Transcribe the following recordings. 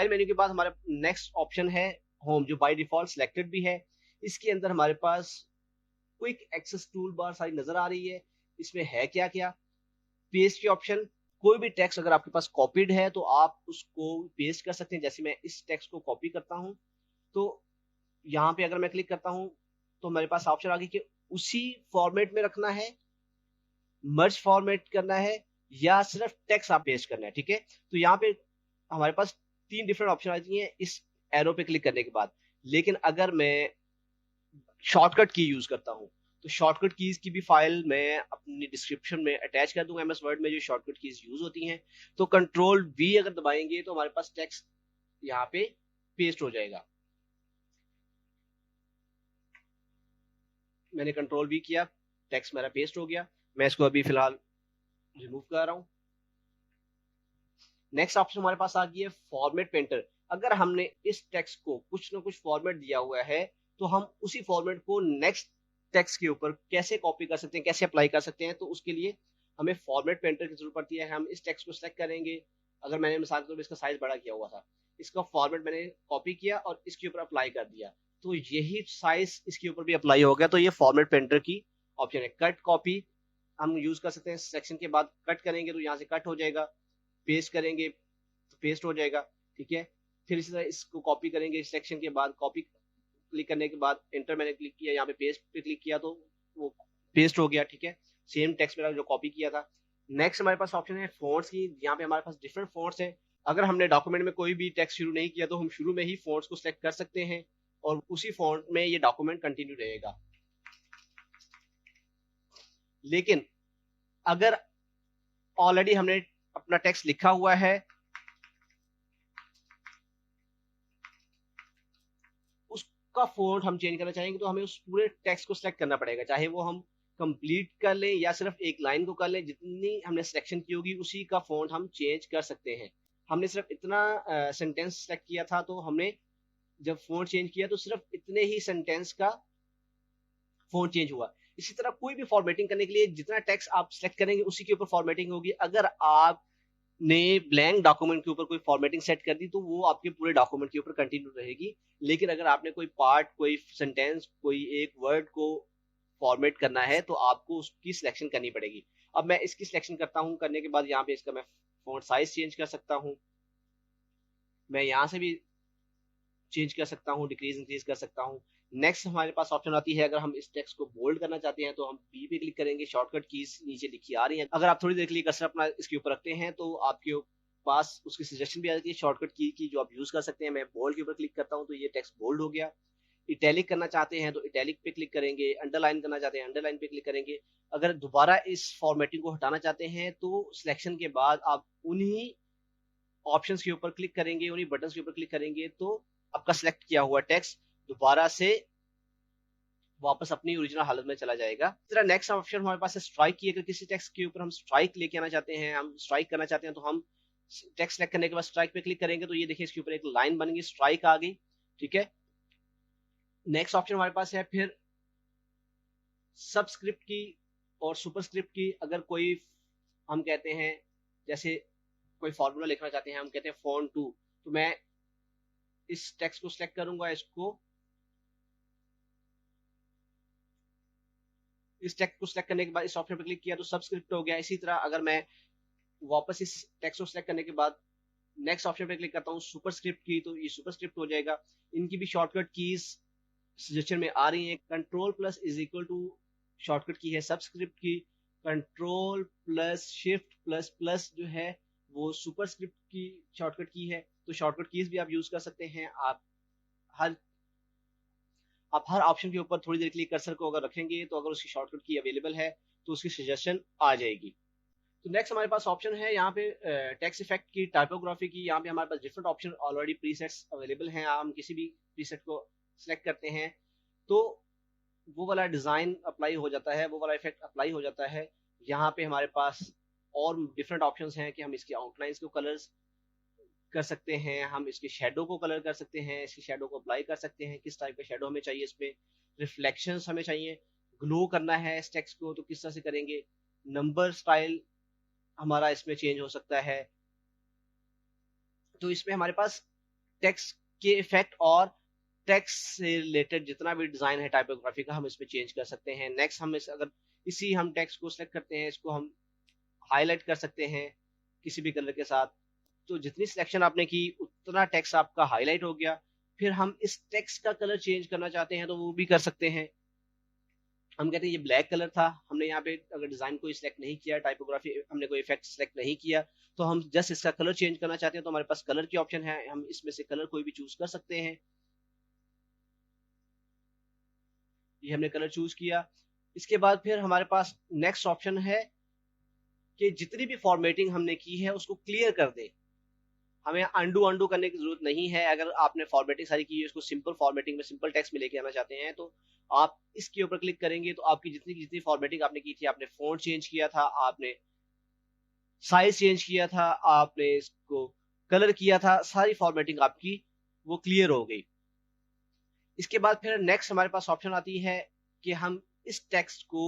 Style menu के बाद हमारे नेक्स्ट ऑप्शन है होम, जो बाय डिफॉल्ट सिलेक्टेड भी है। इसके अंदर हमारे पास क्विक एक्सेस टूल बार सारी नजर आ रही है। इसमें है क्या क्या, पेस्ट के ऑप्शन, कोई भी टेक्स्ट अगर आपके पास कॉपीड है तो आप उसको पेस्ट कर सकते हैं। जैसे मैं इस टेक्स्ट को कॉपी करता हूं तो यहाँ पे अगर मैं क्लिक करता हूं तो मेरे पास ऑप्शन आ गई कि उसी फॉर्मेट में रखना है, मर्ज फॉर्मेट करना है, या सिर्फ टेक्स्ट आप पेस्ट करना है। ठीक है, तो यहाँ पे हमारे पास 3 डिफरेंट ऑप्शन आती हैं इस एरो पे क्लिक करने के बाद। लेकिन अगर मैं शॉर्टकट की यूज करता हूँ तो शॉर्टकट कीज की भी फाइल मैं अपनी डिस्क्रिप्शन में अटैच कर दूंगा, एमएस वर्ड में जो शॉर्टकट कीज यूज होती हैं। तो कंट्रोल वी अगर दबाएंगे तो हमारे पास टेक्स्ट यहाँ पे पेस्ट हो जाएगा। मैंने कंट्रोल वी किया, टेक्स्ट मेरा पेस्ट हो गया। मैं इसको अभी फिलहाल रिमूव कर रहा हूँ। नेक्स्ट ऑप्शन हमारे पास आ गई है फॉर्मेट पेंटर। अगर हमने इस टेक्स्ट को कुछ ना कुछ फॉर्मेट दिया हुआ है तो हम उसी फॉर्मेट को नेक्स्ट टेक्स्ट के ऊपर कैसे कॉपी कर सकते हैं, कैसे अप्लाई कर सकते हैं, तो उसके लिए हमें फॉर्मेट पेंटर की जरूरत पड़ती है। हम इस टेक्स्ट को सिलेक्ट करेंगे। अगर मैंने मिसाल के तौर पर इसका साइज बड़ा किया हुआ था, इसका फॉर्मेट मैंने कॉपी किया और इसके ऊपर अप्लाई कर दिया, तो यही साइज इसके ऊपर भी अप्लाई हो गया। तो ये फॉर्मेट पेंटर की ऑप्शन है। कट कॉपी हम यूज कर सकते हैं। सिलेक्शन के बाद कट करेंगे तो यहाँ से कट हो जाएगा, पेस्ट करेंगे तो पेस्ट हो जाएगा। ठीक है, फिर इसी तरह इसको कॉपी करेंगे। सिलेक्शन के बाद कॉपी क्लिक करने के बाद एंटर मैंने क्लिक किया, यहाँ पे पेस्ट पे क्लिक किया तो वो पेस्ट हो गया। ठीक है, सेम टेक्स्ट मेरा जो कॉपी किया था। नेक्स्ट हमारे पास ऑप्शन है फॉन्ट्स की। यहाँ पे हमारे पास डिफरेंट फॉन्ट्स हैं। अगर हमने डॉक्यूमेंट में कोई भी टेक्स्ट शुरू नहीं किया तो हम शुरू में ही फॉन्ट्स को सिलेक्ट कर सकते हैं और उसी फॉन्ट में ये डॉक्यूमेंट कंटिन्यू रहेगा। लेकिन अगर ऑलरेडी हमने अपना टेक्स्ट लिखा हुआ है, उसका फॉन्ट हम चेंज करना चाहेंगे तो हमें उस पूरे टेक्स्ट को सिलेक्ट करना पड़ेगा, चाहे वो हम कंप्लीट कर लें या सिर्फ एक लाइन को कर लें। जितनी हमने सिलेक्शन की होगी उसी का फॉन्ट हम चेंज कर सकते हैं। हमने सिर्फ इतना सेंटेंस सिलेक्ट किया था तो हमने जब फॉन्ट चेंज किया तो सिर्फ इतने ही सेंटेंस का फॉन्ट चेंज हुआ। इसी तरह कोई भी फॉर्मेटिंग करने के लिए जितना टेक्स्ट आप सिलेक्ट करेंगे उसी के ऊपर फॉर्मेटिंग होगी। अगर आपने ब्लैंक डॉक्यूमेंट के ऊपर कोई फॉर्मेटिंग सेट कर दी तो वो आपके पूरे डॉक्यूमेंट के ऊपर कंटिन्यू रहेगी। लेकिन अगर आपने कोई पार्ट, कोई सेंटेंस, कोई एक वर्ड को फॉर्मेट करना है तो आपको उसकी सिलेक्शन करनी पड़ेगी। अब मैं इसकी सिलेक्शन करता हूं, करने के बाद यहाँ पे इसका मैं फॉन्ट साइज चेंज कर सकता हूं। मैं यहाँ से भी चेंज कर सकता हूँ, डिक्रीज इंक्रीज कर सकता हूँ। नेक्स्ट हमारे पास ऑप्शन आती है, अगर हम इस टेक्स्ट को बोल्ड करना चाहते हैं तो हम बी पे क्लिक करेंगे। शॉर्टकट कीज नीचे लिखी आ रही है। अगर आप थोड़ी देर के लिए कर्सर अपना इसके ऊपर रखते हैं तो आपके पास उसकी सजेशन भी आ जाती है शॉर्टकट की जो आप यूज कर सकते हैं। मैं बोल्ड के ऊपर क्लिक करता हूँ तो ये टेक्स्ट बोल्ड हो गया। इटैलिक करना चाहते हैं तो इटैलिक पे क्लिक करेंगे। अंडरलाइन करना चाहते हैं अंडरलाइन पे क्लिक करेंगे। अगर दोबारा इस फॉर्मेटिंग को हटाना चाहते हैं तो सिलेक्शन के बाद आप उन्हीं ऑप्शंस के ऊपर क्लिक करेंगे, उन्हीं बटन्स के ऊपर क्लिक करेंगे तो आपका सिलेक्ट किया हुआ टेक्स्ट दोबारा से वापस अपनी ओरिजिनल हालत में चला जाएगा। इस तरह नेक्स्ट ऑप्शन हमारे पास है स्ट्राइक की। अगर किसी टेक्स्ट के ऊपर हम स्ट्राइक लेके आना चाहते हैं, हम स्ट्राइक करना चाहते हैं तो हम टेक्स्ट सेलेक्ट करने के बाद स्ट्राइक पे क्लिक करेंगे तो ये देखिए इसके ऊपर एक लाइन बन गई, स्ट्राइक आ गई। ठीक है, नेक्स्ट ऑप्शन हमारे पास है फिर सबस्क्रिप्ट की और सुपरस्क्रिप्ट की। अगर कोई हम कहते हैं जैसे कोई फॉर्मूला लिखना चाहते हैं, हम कहते हैं फॉन्ट 2, तो मैं इस टेक्स्ट को सिलेक्ट करूंगा, इसको इस टेक्स्ट को सिलेक्ट करने के बाद इस ऑप्शन पर क्लिक किया तो सबस्क्रिप्ट हो गया। इसी तरह अगर मैं वापस इस टेक्स्ट को सिलेक्ट करने के बाद नेक्स्ट ऑप्शन पे क्लिक करता हूँ सुपरस्क्रिप्ट की तो ये सुपरस्क्रिप्ट हो जाएगा। इनकी भी शॉर्टकट कीज सजेशन में आ रही है। Control plus is equal to shortcut key है सबस्क्रिप्ट की। Control plus shift plus plus जो है वो सुपरस्क्रिप्ट की शॉर्टकट की है। तो शॉर्टकट कीज भी आप यूज कर सकते हैं। आप हर ऑप्शन के ऊपर थोड़ी देर के लिए कर्सर को अगर रखेंगे तो अगर उसकी शॉर्टकट की अवेलेबल है तो उसकी सजेशन आ जाएगी। तो नेक्स्ट हमारे पास ऑप्शन है यहाँ पे टेक्स्ट इफेक्ट की, टाइपोग्राफी की। यहाँ पे हमारे पास different option already presets available हैं। हम किसी भी प्रीसेट को सिलेक्ट करते हैं तो वो वाला डिजाइन अप्लाई हो जाता है, वो वाला इफेक्ट अप्लाई हो जाता है। यहाँ पे हमारे पास और डिफरेंट ऑप्शंस हैं कि हम इसकी आउटलाइंस को कलर्स कर सकते हैं, हम इसके शेडो को कलर कर सकते हैं, इसकी शेडो को अप्लाई कर सकते हैं, किस टाइप का शेडो हमें चाहिए, इसमें रिफ्लेक्शंस हमें चाहिए, ग्लो करना है इस टेक्स्ट को तो किस तरह से करेंगे, नंबर स्टाइल हमारा इसमें चेंज हो सकता है। तो इसमें हमारे पास टेक्स्ट के इफेक्ट और टेक्स्ट से रिलेटेड जितना भी डिजाइन है टाइपोग्राफी का हम इसमें चेंज कर सकते हैं। नेक्स्ट हम अगर इसी हम टेक्स्ट को सिलेक्ट करते हैं, इसको हम हाईलाइट कर सकते हैं किसी भी कलर के साथ। तो जितनी सिलेक्शन आपने की उतना टेक्स्ट आपका हाईलाइट हो गया। फिर हम इस टेक्स्ट का कलर चेंज करना चाहते हैं तो वो भी कर सकते हैं। हम कहते हैं ये ब्लैक कलर था, हमने यहाँ पे अगर डिजाइन कोई सिलेक्ट नहीं किया, टाइपोग्राफी हमने कोई इफेक्ट सिलेक्ट नहीं किया, तो हम जस्ट इसका कलर चेंज करना चाहते हैं तो हमारे पास कलर की ऑप्शन है, हम इसमें से कलर कोई भी चूज कर सकते हैं। ये हमने कलर चूज किया। इसके बाद फिर हमारे पास नेक्स्ट ऑप्शन है कि जितनी भी फॉर्मेटिंग हमने की है उसको क्लियर कर दे। हमें अंडू करने की जरूरत नहीं है। अगर आपने फॉर्मेटिंग सारी की है, उसको सिंपल फॉर्मेटिंग में सिंपल टेक्स्ट में लेके आना चाहते हैं तो आप इसके ऊपर क्लिक करेंगे तो आपकी जितनी जितनी फॉर्मेटिंग आपने की थी, आपने फॉन्ट चेंज किया था, आपने साइज चेंज किया था, आपने इसको कलर किया था, सारी फॉर्मेटिंग आपकी वो क्लियर हो गई। इसके बाद फिर नेक्स्ट हमारे पास ऑप्शन आती है कि हम इस टेक्स्ट को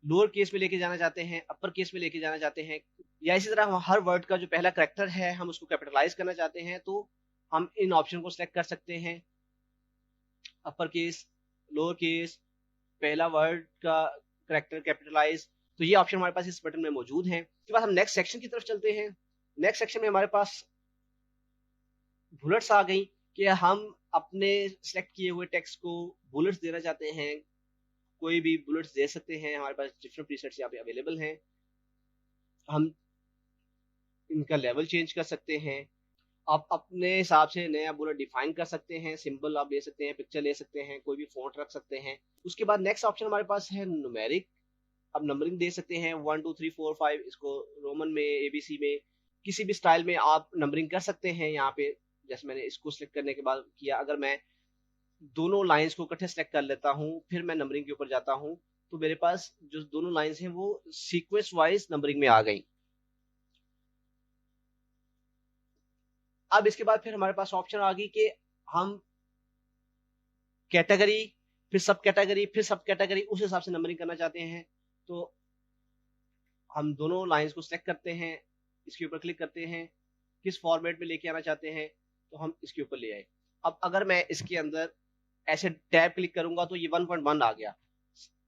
लोअर केस में लेके जाना चाहते हैं, अपर केस में लेके जाना चाहते हैं, या इसी तरह हम हर वर्ड का जो पहला कैरेक्टर है हम उसको कैपिटलाइज करना चाहते हैं तो हम इन ऑप्शन को सिलेक्ट कर सकते हैं। अपर केस, लोअर केस, पहला वर्ड का कैरेक्टर कैपिटलाइज, तो ये ऑप्शन हमारे पास इस बटन में मौजूद है। उसके बाद हम नेक्स्ट सेक्शन की तरफ चलते हैं। नेक्स्ट सेक्शन में हमारे पास बुलेट्स आ गई कि हम अपने सिलेक्ट किए हुए टेक्स्ट को बुलेट्स देना चाहते हैं। कोई भी बुलेट्स दे सकते हैं, हमारे पास डिफरेंट प्रीसेट्स यहाँ पे अवेलेबल हैं। हम इनका लेवल चेंज कर सकते हैं। आप अपने हिसाब से नया बुलेट डिफाइन कर सकते हैं, सिंबल आप ले सकते हैं, पिक्चर ले सकते हैं, कोई भी फॉन्ट रख सकते हैं। उसके बाद नेक्स्ट ऑप्शन हमारे पास है न्यूमेरिक। आप नंबरिंग दे सकते हैं 1 2 3 4 5, इसको रोमन में, एबीसी में, किसी भी स्टाइल में आप नंबरिंग कर सकते हैं। यहाँ पे जैसे मैंने इसको सिलेक्ट करने के बाद किया, अगर मैं दोनों लाइंस को इकट्ठे सेलेक्ट कर लेता हूँ फिर मैं नंबरिंग के ऊपर जाता हूँ तो मेरे पास जो दोनों लाइंस हैं वो सीक्वेंस वाइज नंबरिंग में आ गई। अब इसके बाद फिर हमारे पास ऑप्शन आ गई कि हम कैटेगरी, फिर सब कैटेगरी, फिर सब कैटेगरी, उस हिसाब से नंबरिंग करना चाहते हैं। तो हम दोनों लाइंस को सिलेक्ट करते हैं, इसके ऊपर क्लिक करते हैं, किस फॉर्मेट में लेके आना चाहते हैं तो हम इसके ऊपर ले आए। अब अगर मैं इसके अंदर ऐसे टैब क्लिक करूंगा तो ये 1.1 आ गया।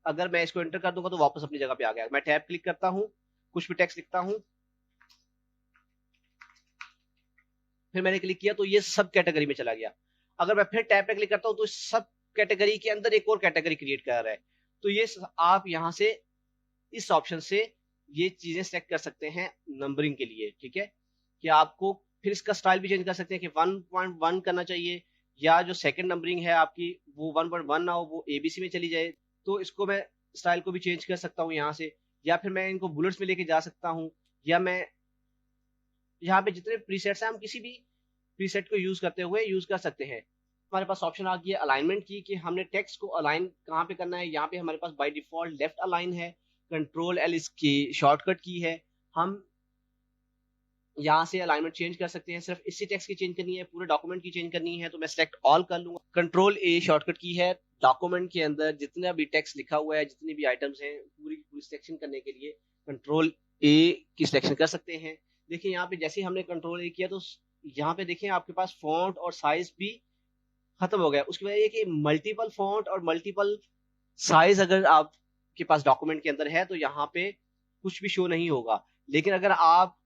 अगर मैं इसको एंटर कर दूंगा तो वापस अपनी जगह पे आ गया। मैं टैब क्लिक करता हूँ, कुछ भी टेक्स्ट लिखता हूँ, फिर मैंने क्लिक किया तो ये सब कैटेगरी में चला गया। अगर मैं फिर टैब पे क्लिक करता हूँ तो सब कैटेगरी के अंदर एक और कैटेगरी क्रिएट कर रहा है। तो ये आप यहाँ से इस ऑप्शन से ये चीजें सेलेक्ट कर सकते हैं नंबरिंग के लिए। ठीक है, कि आपको फिर इसका स्टाइल भी चेंज कर सकते हैं कि 1.1 करना चाहिए, या जो सेकंड नंबरिंग है आपकी वो 1.1 ना हो, वो एबीसी में चली जाए। तो इसको मैं स्टाइल को भी चेंज कर सकता हूँ यहाँ से, या फिर मैं इनको बुलेट्स में लेके जा सकता हूँ, या मैं यहाँ पे जितने प्रीसेट्स हैं हम किसी भी प्रीसेट को यूज करते हुए यूज कर सकते हैं। हमारे पास ऑप्शन आ गया अलाइनमेंट की कि हमने टेक्स्ट को अलाइन कहाँ पे करना है। यहाँ पे हमारे पास बाय डिफॉल्ट लेफ्ट अलाइन है, कंट्रोल एल इसकी शॉर्टकट की है। हम यहाँ से अलाइनमेंट चेंज कर सकते हैं, सिर्फ इसी टेक्स्ट की चेंज करनी है, पूरे डॉक्यूमेंट की चेंज करनी है तो मैं सिलेक्ट ऑल कर लूंगा। कंट्रोल ए शॉर्टकट की है, डॉक्यूमेंट के अंदर जितना भी टेक्स्ट लिखा हुआ है, जितनी भी आइटम्स हैं, पूरी पूरी सिलेक्शन करने के लिए कंट्रोल ए की सिलेक्शन कर सकते हैं। देखिए यहाँ पे जैसे हमने कंट्रोल ए किया तो यहाँ पे देखिए आपके पास फॉन्ट और साइज भी खत्म हो गया। उसकी वजह ये कि मल्टीपल फॉन्ट और मल्टीपल साइज अगर आपके पास डॉक्यूमेंट के अंदर है तो यहाँ पे कुछ भी शो नहीं होगा। लेकिन अगर आप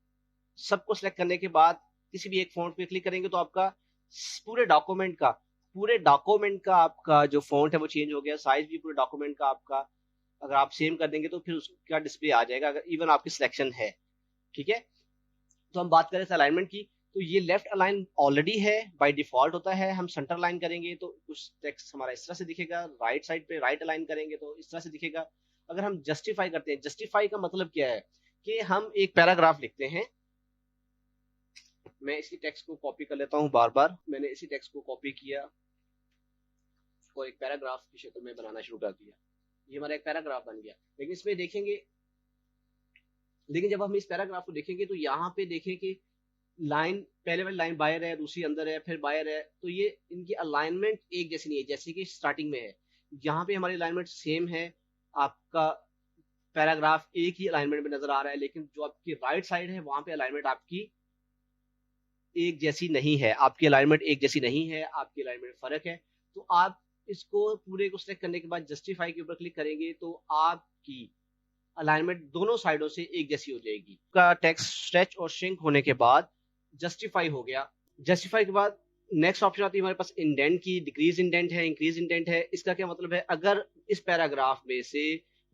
सबको सिलेक्ट करने के बाद किसी भी एक फॉन्ट पे क्लिक करेंगे तो आपका पूरे डॉक्यूमेंट का आपका जो फॉन्ट है वो चेंज हो गया, साइज भी पूरे डॉक्यूमेंट का आपका अगर आप सेम कर देंगे तो फिर उसका डिस्प्ले आ जाएगा अगर इवन आपकी सिलेक्शन है। ठीक है, तो हम बात करें अलाइनमेंट की, तो ये लेफ्ट अलाइन ऑलरेडी है, बाय डिफॉल्ट होता है। हम सेंटर अलाइन करेंगे तो कुछ टेक्स्ट हमारा इस तरह से दिखेगा, राइट साइड पे राइट अलाइन करेंगे तो इस तरह से दिखेगा। अगर हम जस्टिफाई करते हैं, जस्टिफाई का मतलब क्या है कि हम एक पैराग्राफ लिखते हैं। मैं इसी टेक्स्ट को कॉपी कर लेता हूँ बार बार। मैंने इसी टेक्स्ट को कॉपी किया और एक पैराग्राफ की शक्ल में बनाना शुरू कर दिया। ये हमारा एक पैराग्राफ बन गया। लेकिन इसमें देखेंगे, लेकिन जब हम इस पैराग्राफ को देखेंगे तो यहाँ पे देखें कि लाइन, पहले वाली लाइन बाहर है, दूसरी अंदर है, फिर बाहर है, तो ये इनकी अलाइनमेंट एक जैसी नहीं है जैसे कि स्टार्टिंग में है। यहाँ पे हमारी अलाइनमेंट सेम है, आपका पैराग्राफ एक ही अलाइनमेंट में नजर आ रहा है, लेकिन जो आपकी राइट साइड है वहां पे अलाइनमेंट आपकी एक जैसी नहीं है, आपकी अलाइनमेंट एक जैसी नहीं है, आपकी अलाइनमेंट फर्क है, तो आप इसको पूरे को सिलेक्ट करने के बाद जस्टिफाई के ऊपर क्लिक करेंगे तो आपकी अलाइनमेंट दोनों साइडों से एक जैसी हो जाएगी। का टेक्स्ट स्ट्रेच और श्रिंक होने के बाद जस्टिफाई हो गया। जस्टिफाई के बाद नेक्स्ट ऑप्शन आती है हमारे पास इंडेंट की। डिक्रीज इंडेंट है, इंक्रीज इंडेंट है। इसका क्या मतलब है, अगर इस पैराग्राफ में से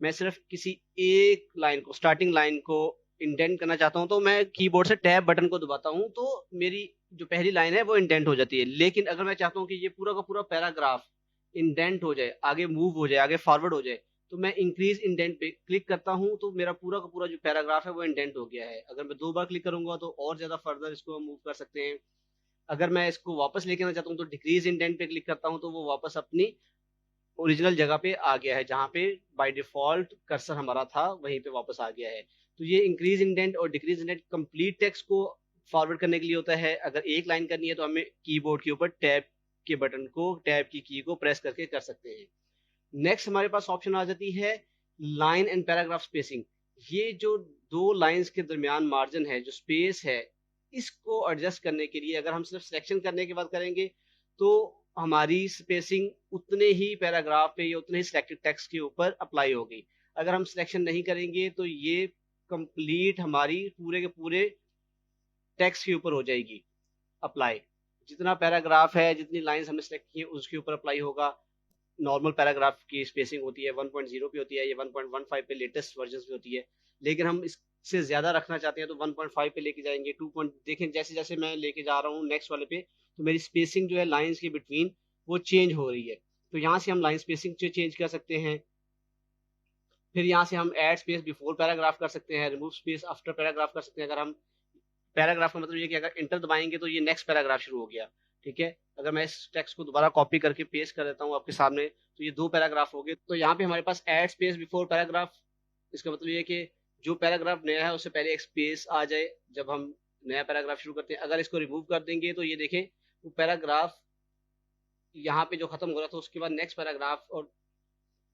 मैं सिर्फ किसी एक लाइन को, स्टार्टिंग लाइन को इंडेंट करना चाहता हूं तो मैं कीबोर्ड से टैब बटन को दबाता हूं तो मेरी जो पहली लाइन है वो इंडेंट हो जाती है। लेकिन अगर मैं चाहता हूं कि ये पूरा का पूरा पैराग्राफ इंडेंट हो जाए, आगे मूव हो जाए, आगे फॉरवर्ड हो जाए, तो मैं इंक्रीज इंडेंट पे क्लिक करता हूं तो मेरा पूरा का पूरा जो पैराग्राफ है वो इंडेंट हो गया है। अगर मैं 2 बार क्लिक करूंगा तो और ज्यादा फर्दर इसको हम मूव कर सकते हैं। अगर मैं इसको वापस लेके आना चाहता हूँ तो डिक्रीज इंडेंट पे क्लिक करता हूँ तो वो वापस अपनी ओरिजिनल जगह पे आ गया है, जहाँ पे बाय डिफॉल्ट कर्सर हमारा था वहीं पे वापस आ गया है। तो ये इंक्रीज इंडेंट और डिक्रीज इंडेंट कंप्लीट टेक्स्ट को फॉरवर्ड करने के लिए होता है। अगर एक लाइन करनी है तो हमें कीबोर्ड के ऊपर टैब के बटन को, टैब की की को प्रेस करके कर सकते हैं। नेक्स्ट हमारे पास ऑप्शन आ जाती है लाइन एंड पैराग्राफ स्पेसिंग। ये जो दो लाइंस के दरमियान मार्जिन है, जो स्पेस है, इसको एडजस्ट करने के लिए अगर हम सिर्फ सिलेक्शन करने के बाद करेंगे तो हमारी स्पेसिंग उतने ही पैराग्राफ पे या उतने ही सिलेक्टेड टेक्स्ट के ऊपर अप्लाई होगी। अगर हम सिलेक्शन नहीं करेंगे तो ये कंप्लीट हमारी पूरे के पूरे टेक्स्ट के ऊपर हो जाएगी अप्लाई। जितना पैराग्राफ है, जितनी लाइंस हमने सेलेक्ट की है उसके ऊपर अप्लाई होगा। नॉर्मल पैराग्राफ की स्पेसिंग होती है 1.0 पे होती है, ये 1.15 पे लेटेस्ट वर्जन पे होती है। लेकिन हम इससे ज्यादा रखना चाहते हैं तो 1.5 पे लेके जाएंगे, 2. देखें जैसे जैसे मैं लेके जा रहा हूँ नेक्स्ट वाले पे तो मेरी स्पेसिंग जो है लाइंस के बिटवीन वो चेंज हो रही है। तो यहाँ से हम लाइन स्पेसिंग चेंज कर सकते हैं। फिर यहाँ से हम ऐड स्पेस बिफोर पैराग्राफ कर सकते हैं, रिमूव स्पेस आफ्टर पैराग्राफ कर सकते हैं। अगर हम पैराग्राफ का मतलब ये कि अगर इंटर दबाएंगे तो ये नेक्स्ट पैराग्राफ शुरू हो गया, ठीक है। अगर मैं इस टेक्स्ट को दोबारा कॉपी करके पेस्ट कर देता हूँ आपके सामने तो ये 2 पैराग्राफ हो गए। तो यहाँ पे हमारे पास ऐड स्पेस बिफोर पैराग्राफ, इसका मतलब ये कि जो पैराग्राफ नया है उससे पहले एक स्पेस आ जाए जब हम नया पैराग्राफ शुरू करते हैं। अगर इसको रिमूव कर देंगे तो ये देखें वो पैराग्राफ यहाँ पे जो खत्म हो रहा था उसके बाद नेक्स्ट पैराग्राफ और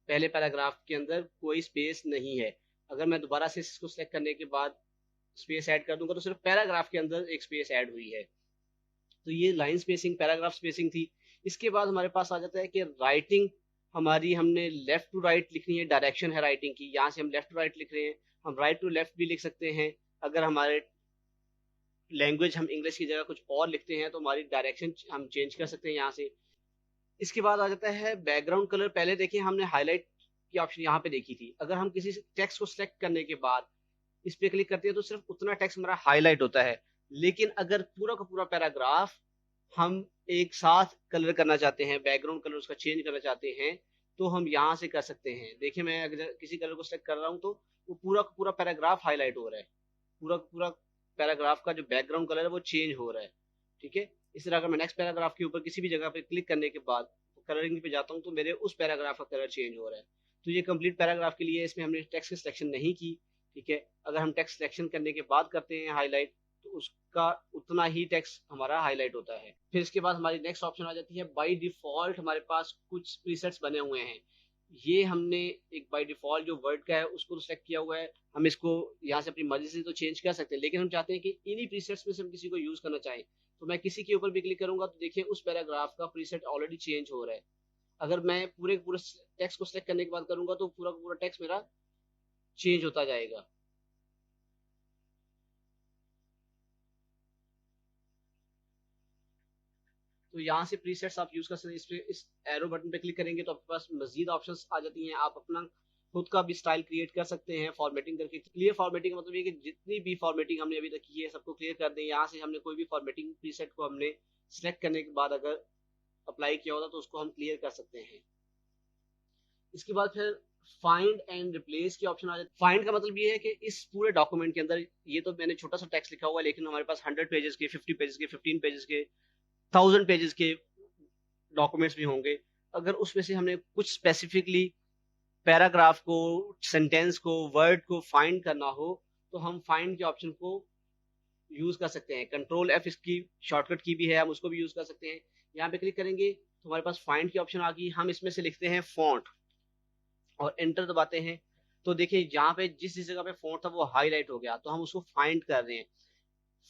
पहले पैराग्राफ के अंदर कोई स्पेस नहीं है। अगर मैं दोबारा से इसको सिलेक्ट करने के बाद स्पेस ऐड कर दूंगा तो सिर्फ पैराग्राफ के अंदर एक स्पेस ऐड हुई है। तो ये लाइन स्पेसिंग, पैराग्राफ स्पेसिंग थी। इसके बाद हमारे पास आ जाता है कि राइटिंग हमारी, हमने लेफ्ट टू राइट लिखनी है, डायरेक्शन है राइटिंग की। यहाँ से हम लेफ्ट टू राइट लिख रहे हैं, हम राइट टू लेफ्ट भी लिख सकते हैं। अगर हमारे लैंग्वेज हम इंग्लिश की जगह कुछ और लिखते हैं तो हमारी डायरेक्शन हम चेंज कर सकते हैं यहाँ से। इसके बाद आ जाता है बैकग्राउंड कलर। पहले देखिए हमने हाईलाइट की ऑप्शन यहाँ पे देखी थी। अगर हम किसी टेक्स्ट को सिलेक्ट करने के बाद इस पे क्लिक करते हैं तो सिर्फ उतना टेक्स्ट हमारा हाईलाइट होता है। लेकिन अगर पूरा का पूरा पैराग्राफ हम एक साथ कलर करना चाहते हैं, बैकग्राउंड कलर उसका चेंज करना चाहते हैं, तो हम यहाँ से कर सकते हैं। देखिए मैं अगर किसी कलर को सिलेक्ट कर रहा हूँ तो वो पूरा का पूरा पैराग्राफ हाईलाइट हो रहा है, पूरा का पूरा पैराग्राफ का जो बैकग्राउंड कलर है वो चेंज हो रहा है, ठीक है। इस तरह अगर मैं नेक्स्ट पैराग्राफ के ऊपर किसी भी जगह पे क्लिक करने के बाद कलरिंग पे जाता हूँ तो मेरे उस पैराग्राफ का कलर चेंज हो रहा है। तो ये कंप्लीट पैराग्राफ के लिए इसमें हमने टेक्स्ट की सिलेक्शन नहीं की, ठीक है। अगर हम टेक्स्ट सिलेक्शन करने के बाद करते हैं हाईलाइट तो उसका उतना ही टेक्स्ट हमारा हाईलाइट होता है। फिर इसके बाद हमारी नेक्स्ट ऑप्शन आ जाती है बाय डिफॉल्ट हमारे पास कुछ प्रीसेट्स बने हुए हैं। ये हमने एक बाय डिफॉल्ट जो वर्ड का है उसको सिलेक्ट किया हुआ है। हम इसको यहाँ से अपनी मर्जी से तो चेंज कर सकते हैं, लेकिन हम चाहते हैं कि इन्हीं प्रीसेट्स में से हम किसी को यूज करना चाहें तो मैं किसी के ऊपर भी क्लिक करूंगा तो देखिए उस पैराग्राफ का प्रीसेट ऑलरेडी चेंज हो रहा है। अगर मैं पूरे टेक्स्ट को सिलेक्ट करने के बाद करूंगा तो पूरा पूरा टेक्स्ट मेरा चेंज होता जाएगा। तो यहाँ से प्रीसेट्स आप यूज कर सकते हैं। इस पे इस एरो बटन पे क्लिक करेंगे तो आपके पास मजीद ऑप्शंस आ जाती हैं। आप अपना खुद का भी स्टाइल क्रिएट कर सकते हैं फॉर्मेटिंग करके। क्लियर फॉर्मेटिंग का मतलब ये कि जितनी भी फॉर्मेटिंग हमने अभी तक की है सबको क्लियर कर दें। यहाँ से हमने कोई भी फॉर्मेटिंग प्रीसेट को हमने सिलेक्ट करने के बाद अगर अप्लाई किया होता तो उसको हम क्लियर कर सकते हैं। इसके बाद फिर फाइंड एंड रिप्लेस की ऑप्शन आ जाती है। फाइंड का मतलब ये है कि इस पूरे डॉक्यूमेंट के अंदर, ये तो मैंने छोटा सा टेक्स्ट लिखा हुआ है लेकिन हमारे पास 100 पेजेस के, 50 पेजेस के, 15 पेजेस के, 1000 पेजेस के डॉक्यूमेंट्स भी होंगे। अगर उसमें से हमने कुछ स्पेसिफिकली पैराग्राफ को, सेंटेंस को, वर्ड को फाइंड करना हो तो हम फाइंड के ऑप्शन को यूज कर सकते हैं। कंट्रोल F इसकी शॉर्टकट की भी है, हम उसको भी यूज कर सकते हैं। यहाँ पे क्लिक करेंगे तो हमारे पास फाइंड की ऑप्शन आ गई। हम इसमें से लिखते हैं फॉन्ट और एंटर दबाते हैं तो देखिए यहाँ पे जिस जगह पे फॉन्ट था वो हाईलाइट हो गया, तो हम उसको फाइंड कर रहे हैं।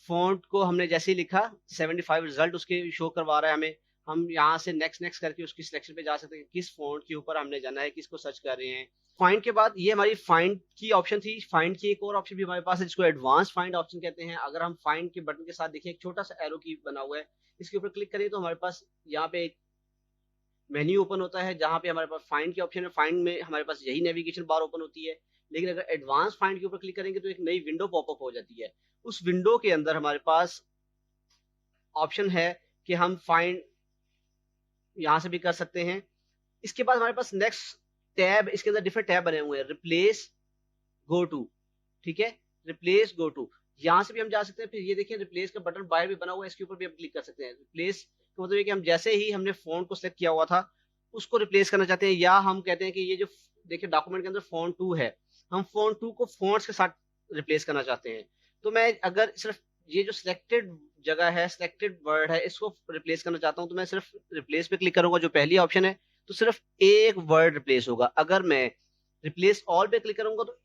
फ़ॉन्ट को हमने जैसे ही लिखा 75 रिजल्ट उसके शो करवा रहा है हमें। हम यहाँ से नेक्स्ट करके उसकी सिलेक्शन पे जा सकते हैं, किस फ़ॉन्ट के ऊपर हमने जाना है, किसको सर्च कर रहे हैं। फाइंड के बाद ये हमारी फाइंड की ऑप्शन थी। फाइंड की एक और ऑप्शन भी हमारे पास है जिसको एडवांस फाइंड ऑप्शन कहते हैं। अगर हम फाइंड के बटन के साथ देखिए एक छोटा सा एरो की बना हुआ है, इसके ऊपर क्लिक करें तो हमारे पास यहाँ पे एक मेन्यू ओपन होता है जहाँ पे हमारे पास फाइंड की ऑप्शन है। फाइंड में हमारे पास यही नेविगेशन बार ओपन होती है, लेकिन अगर एडवांस फाइंड के ऊपर क्लिक करेंगे तो एक नई विंडो पॉपअप हो जाती है। उस विंडो के अंदर हमारे पास ऑप्शन है कि हम फाइंड यहाँ से भी कर सकते हैं। इसके बाद हमारे पास नेक्स्ट टैब, इसके अंदर डिफरेंट टैब बने हुए हैं। रिप्लेस, गो टू, ठीक है, रिप्लेस, गो टू, यहाँ से भी हम जा सकते हैं। फिर ये देखिए रिप्लेस का बटन बाहर भी बना हुआ है, इसके ऊपर भी हम क्लिक कर सकते हैं। रिप्लेस का मतलब ये कि हम जैसे ही हमने फोन को सिलेक्ट किया हुआ था उसको रिप्लेस करना चाहते हैं, या हम कहते हैं कि ये जो देखिए डॉक्यूमेंट के अंदर फोन 2 है, हम फोन 2 को फोन्ट्स के साथ रिप्लेस करना चाहते हैं। तो मैं अगर सिर्फ ये जो सिलेक्टेड जगह है, सिलेक्टेड वर्ड है, इसको रिप्लेस करना चाहता हूँ तो मैं सिर्फ रिप्लेस पे क्लिक करूंगा, जो पहली ऑप्शन है, तो सिर्फ एक वर्ड रिप्लेस होगा। अगर मैं रिप्लेस ऑल पे क्लिक करूंगा तो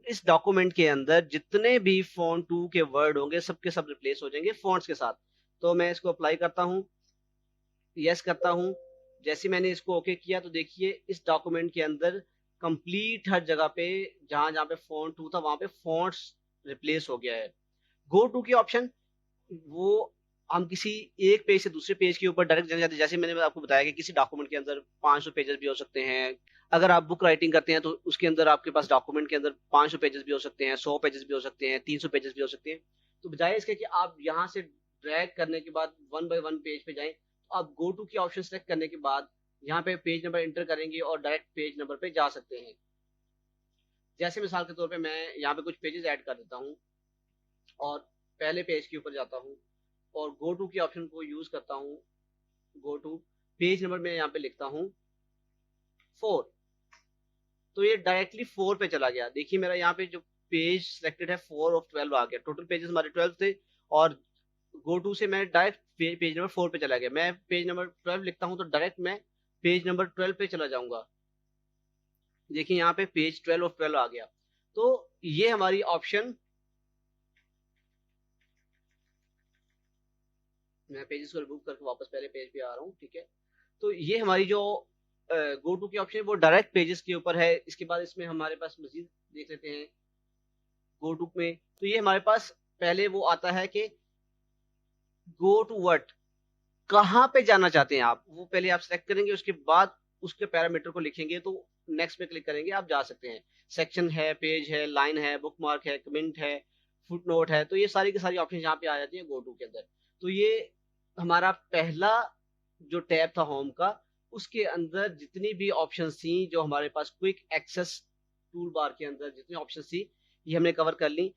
इस डॉक्यूमेंट के अंदर जितने भी फोन 2 के वर्ड होंगे सबके सब रिप्लेस हो जाएंगे फोन्ट्स के साथ। तो मैं इसको अप्लाई करता हूँ, यस करता हूँ। जैसे मैंने इसको ओके किया तो देखिए इस डॉक्यूमेंट के अंदर कंप्लीट हर जगह पे जहां जहां पे फोन 2 था वहां पे फोन्ट्स रिप्लेस हो गया है। गो टू की ऑप्शन, वो हम किसी एक पेज से दूसरे पेज के ऊपर डायरेक्ट जाते हैं। जैसे मैंने आपको बताया कि किसी डॉक्यूमेंट के अंदर 500 पेजेस भी हो सकते हैं। अगर आप बुक राइटिंग करते हैं तो उसके अंदर आपके पास डॉक्यूमेंट के अंदर 500 पेजेस भी हो सकते हैं, 100 पेजेस भी हो सकते हैं, 300 पेजेस भी हो सकते हैं। तो बजाय इसके कि आप यहाँ से ड्रैग करने के बाद 1 बाय 1 पेज पे जाएं, तो आप गो टू की ऑप्शन सेलेक्ट करने के बाद यहाँ पे पेज नंबर एंटर करेंगे और डायरेक्ट पेज नंबर पे जा सकते हैं। जैसे मिसाल के तौर पे मैं यहाँ पे कुछ पेजेस ऐड कर देता हूँ और पहले पेज के ऊपर जाता हूँ और गो टू की ऑप्शन को यूज करता हूँ। गो टू पेज नंबर में यहाँ पे लिखता हूँ 4, तो ये डायरेक्टली 4 पे चला गया। देखिए मेरा यहाँ पे जो पेज सिलेक्टेड है 4 ऑफ 12 आ गया। टोटल पेजेस हमारे 12 थे और गो टू से मैं डायरेक्ट पेज नंबर 4 पे चला गया। मैं पेज नंबर 12 लिखता हूँ तो डायरेक्ट मैं पेज नंबर 12 पे चला जाऊंगा। देखिए यहाँ पे पेज 12 ऑफ 12 आ गया। तो ये हमारी ऑप्शन, मैं पेजेस को रिमूव करके वापस पहले पेज पे आ रहा हूँ, ठीक है। तो ये हमारी जो गो टू की ऑप्शन है वो डायरेक्ट पेजेस के ऊपर है। इसके बाद इसमें हमारे पास मजीद देख लेते हैं गो टू में। तो ये हमारे पास पहले वो आता है कि गो टू व्हाट, कहाँ पे जाना चाहते हैं आप, वो पहले आप सेलेक्ट करेंगे, उसके बाद उसके पैरामीटर को लिखेंगे तो नेक्स्ट पे क्लिक करेंगे आप जा सकते हैं। सेक्शन है, पेज है, लाइन है, बुक मार्क है, कमेंट है, फुट नोट है, तो ये सारी की सारी ऑप्शन यहाँ पे आ जाती है गो टू के अंदर। तो ये हमारा पहला जो टैब था होम का, उसके अंदर जितनी भी ऑप्शन थी, जो हमारे पास क्विक एक्सेस टूल बार के अंदर जितनी ऑप्शन थी, ये हमने कवर कर ली।